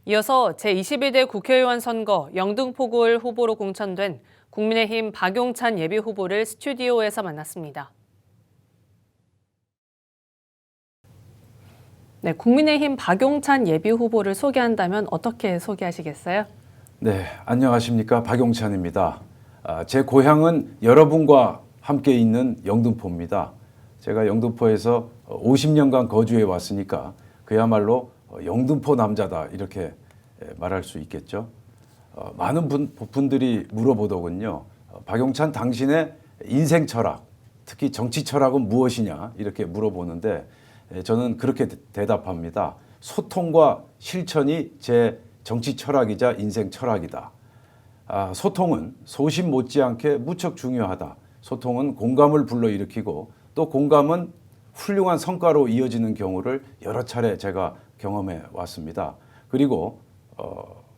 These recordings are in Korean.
이어서 제21대 국회의원 선거 영등포구을 후보로 공천된 국민의힘 박용찬 예비후보를 스튜디오에서 만났습니다. 네, 국민의힘 박용찬 예비후보를 소개한다면 어떻게 소개하시겠어요? 네, 안녕하십니까. 박용찬입니다. 제 고향은 여러분과 함께 있는 영등포입니다. 제가 영등포에서 50년간 거주해 왔으니까 그야말로 영등포 남자다 이렇게 말할 수 있겠죠. 많은 분들이 물어보더군요. 박용찬 당신의 인생 철학, 특히 정치 철학은 무엇이냐 이렇게 물어보는데 저는 그렇게 대답합니다. 소통과 실천이 제 정치 철학이자 인생 철학이다. 소통은 소신 못지않게 무척 중요하다. 소통은 공감을 불러일으키고 또 공감은 훌륭한 성과로 이어지는 경우를 여러 차례 제가 경험해 왔습니다. 그리고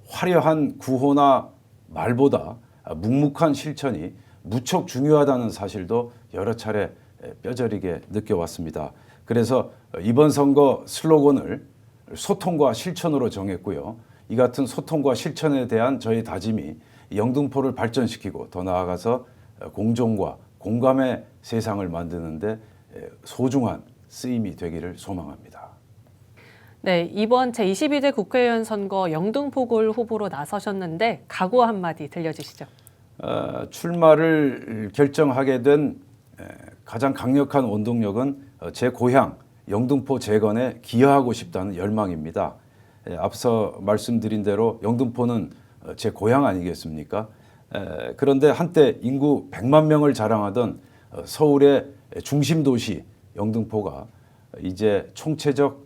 화려한 구호나 말보다 묵묵한 실천이 무척 중요하다는 사실도 여러 차례 뼈저리게 느껴왔습니다. 그래서 이번 선거 슬로건을 소통과 실천으로 정했고요. 이 같은 소통과 실천에 대한 저의 다짐이 영등포를 발전시키고 더 나아가서 공정과 공감의 세상을 만드는데 소중한 쓰임이 되기를 소망합니다. 네, 이번 제22대 국회의원 선거 영등포구을 후보로 나서셨는데 각오 한마디 들려주시죠. 출마를 결정하게 된 가장 강력한 원동력은 제 고향 영등포 재건에 기여하고 싶다는 열망입니다. 앞서 말씀드린 대로 영등포는 제 고향 아니겠습니까? 그런데 한때 인구 100만 명을 자랑하던 서울의 중심 도시 영등포가 이제 총체적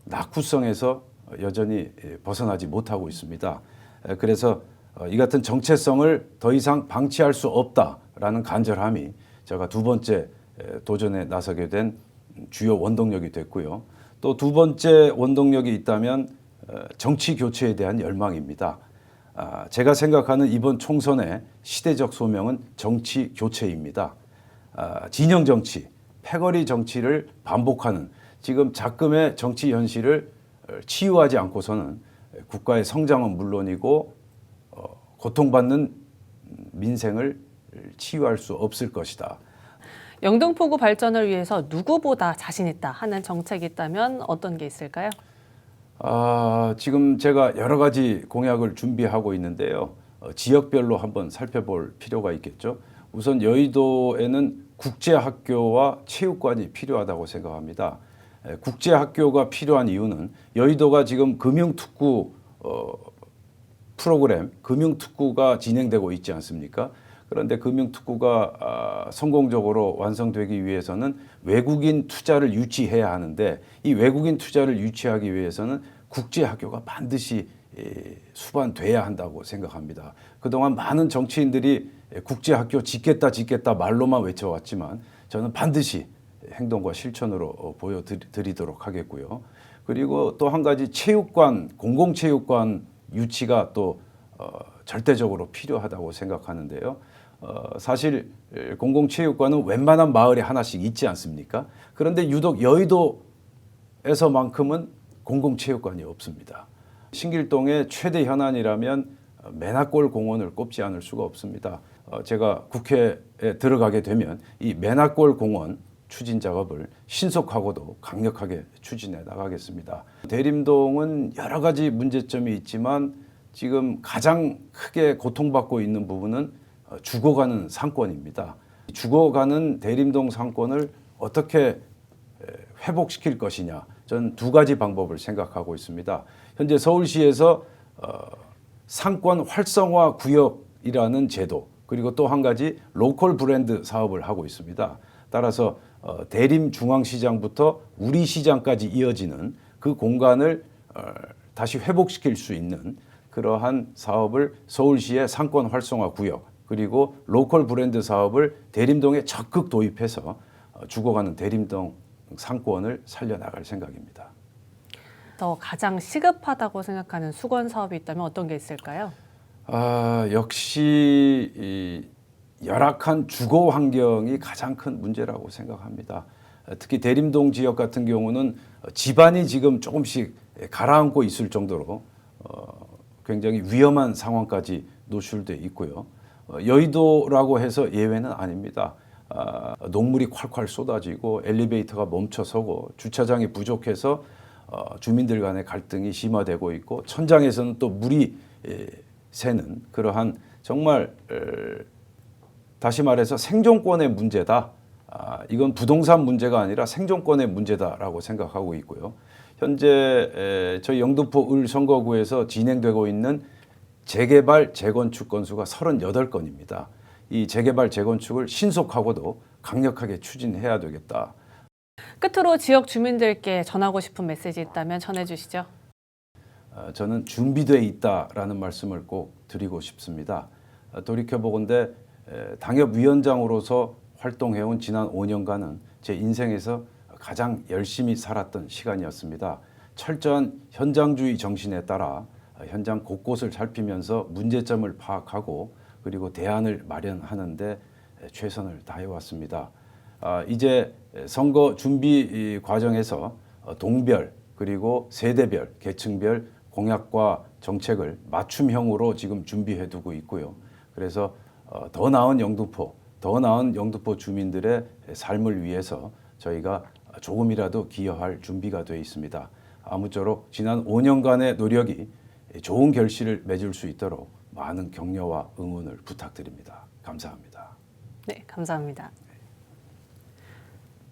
낙후성에서 여전히 벗어나지 못하고 있습니다. 그래서 이 같은 정체성을 더 이상 방치할 수 없다라는 간절함이 제가 두 번째 도전에 나서게 된 주요 원동력이 됐고요. 또 두 번째 원동력이 있다면 정치 교체에 대한 열망입니다. 제가 생각하는 이번 총선의 시대적 소명은 정치 교체입니다. 진영 정치, 패거리 정치를 반복하는 지금 작금의 정치 현실을 치유하지 않고서는 국가의 성장은 물론이고 고통받는 민생을 치유할 수 없을 것이다. 영등포구 발전을 위해서 누구보다 자신 있다 하는 정책이 있다면 어떤 게 있을까요? 지금 제가 여러 가지 공약을 준비하고 있는데요. 지역별로 한번 살펴볼 필요가 있겠죠. 우선 여의도에는 국제학교와 체육관이 필요하다고 생각합니다. 국제학교가 필요한 이유는 여의도가 지금 금융특구 프로그램, 금융특구가 진행되고 있지 않습니까? 그런데 금융특구가 성공적으로 완성되기 위해서는 외국인 투자를 유치해야 하는데 이 외국인 투자를 유치하기 위해서는 국제학교가 반드시 수반돼야 한다고 생각합니다. 그동안 많은 정치인들이 국제학교 짓겠다 말로만 외쳐왔지만 저는 반드시 행동과 실천으로 보여드리도록 하겠고요. 그리고 또 한 가지 체육관, 공공체육관 유치가 또 절대적으로 필요하다고 생각하는데요. 사실 공공체육관은 웬만한 마을에 하나씩 있지 않습니까? 그런데 유독 여의도에서만큼은 공공체육관이 없습니다. 신길동의 최대 현안이라면 매나골 공원을 꼽지 않을 수가 없습니다. 제가 국회에 들어가게 되면 이 매나골 공원 추진 작업을 신속하고도 강력하게 추진해 나가겠습니다. 대림동은 여러 가지 문제점이 있지만 지금 가장 크게 고통받고 있는 부분은 죽어가는 상권입니다. 죽어가는 대림동 상권을 어떻게 회복시킬 것이냐. 저는 두 가지 방법을 생각하고 있습니다. 현재 서울시에서 상권 활성화 구역이라는 제도 그리고 또 한 가지 로컬 브랜드 사업을 하고 있습니다. 따라서 대림중앙시장부터 우리시장까지 이어지는 그 공간을 다시 회복시킬 수 있는 그러한 사업을 서울시의 상권 활성화 구역 그리고 로컬 브랜드 사업을 대림동에 적극 도입해서 죽어가는 대림동 상권을 살려나갈 생각입니다. 더 가장 시급하다고 생각하는 수건 사업이 있다면 어떤 게 있을까요? 역시 이 열악한 주거 환경이 가장 큰 문제라고 생각합니다. 특히 대림동 지역 같은 경우는 집안이 지금 조금씩 가라앉고 있을 정도로 굉장히 위험한 상황까지 노출돼 있고요. 여의도라고 해서 예외는 아닙니다. 녹물이 콸콸 쏟아지고 엘리베이터가 멈춰서고 주차장이 부족해서 주민들 간의 갈등이 심화되고 있고 천장에서는 또 물이 새는 그러한 정말 다시 말해서 생존권의 문제다. 이건 부동산 문제가 아니라 생존권의 문제다라고 생각하고 있고요. 현재 저희 영등포 을 선거구에서 진행되고 있는 재개발, 재건축 건수가 38건입니다. 이 재개발, 재건축을 신속하고도 강력하게 추진해야 되겠다. 끝으로 지역 주민들께 전하고 싶은 메시지 있다면 전해주시죠. 저는 준비되어 있다라는 말씀을 꼭 드리고 싶습니다. 돌이켜보건대 당협위원장으로서 활동해온 지난 5년간은 제 인생에서 가장 열심히 살았던 시간이었습니다. 철저한 현장주의 정신에 따라 현장 곳곳을 살피면서 문제점을 파악하고 그리고 대안을 마련하는 데 최선을 다해왔습니다. 이제 선거 준비 과정에서 동별 그리고 세대별, 계층별 공약과 정책을 맞춤형으로 지금 준비해 두고 있고요. 그래서 더 나은 영등포 주민들의 삶을 위해서 저희가 조금이라도 기여할 준비가 되어 있습니다. 아무쪼록 지난 5년간의 노력이 좋은 결실을 맺을 수 있도록 많은 격려와 응원을 부탁드립니다. 감사합니다. 네, 감사합니다.